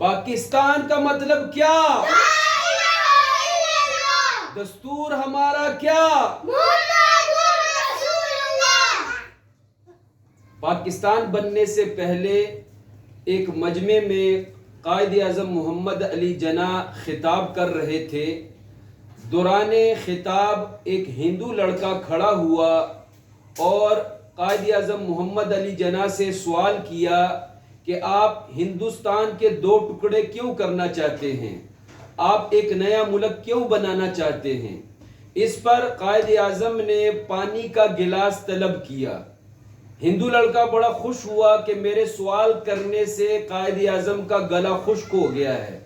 پاکستان کا مطلب کیا؟ دستور ہمارا کیا؟ پاکستان بننے سے پہلے ایک مجمع میں قائد اعظم محمد علی جناح خطاب کر رہے تھے۔ دوران خطاب ایک ہندو لڑکا کھڑا ہوا اور قائد اعظم محمد علی جناح سے سوال کیا کہ آپ ہندوستان کے 2 ٹکڑے کیوں کرنا چاہتے ہیں؟ آپ ایک نیا ملک کیوں بنانا چاہتے ہیں؟ اس پر قائد اعظم نے پانی کا گلاس طلب کیا۔ ہندو لڑکا بڑا خوش ہوا کہ میرے سوال کرنے سے قائد اعظم کا گلا خشک ہو گیا ہے۔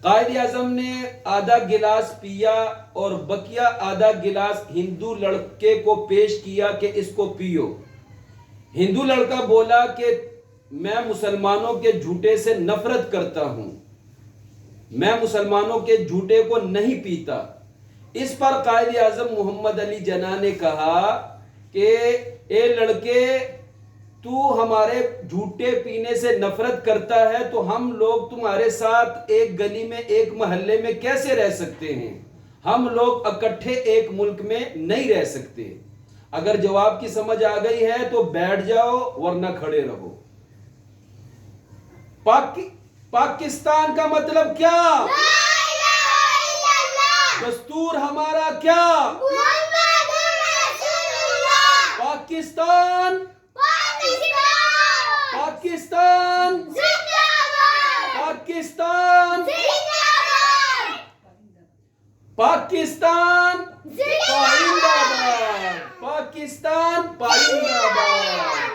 قائد اعظم نے آدھا گلاس پیا اور بقیہ آدھا گلاس ہندو لڑکے کو پیش کیا کہ اس کو پیو۔ ہندو لڑکا بولا کہ میں مسلمانوں کے جھوٹے سے نفرت کرتا ہوں، میں مسلمانوں کے جھوٹے کو نہیں پیتا۔ اس پر قائد اعظم محمد علی جناح نے کہا کہ اے لڑکے، تو ہمارے جھوٹے پینے سے نفرت کرتا ہے تو ہم لوگ تمہارے ساتھ ایک گلی میں ایک محلے میں کیسے رہ سکتے ہیں؟ ہم لوگ اکٹھے ایک ملک میں نہیں رہ سکتے۔ اگر جواب کی سمجھ آ گئی ہے تو بیٹھ جاؤ ورنہ کھڑے رہو۔ پاکستان کا مطلب کیا؟ دستور ہمارا کیا؟ پاکستان پاکستان پاکستان پاکستان پائندہ باد، پاکستان پائندہ باد۔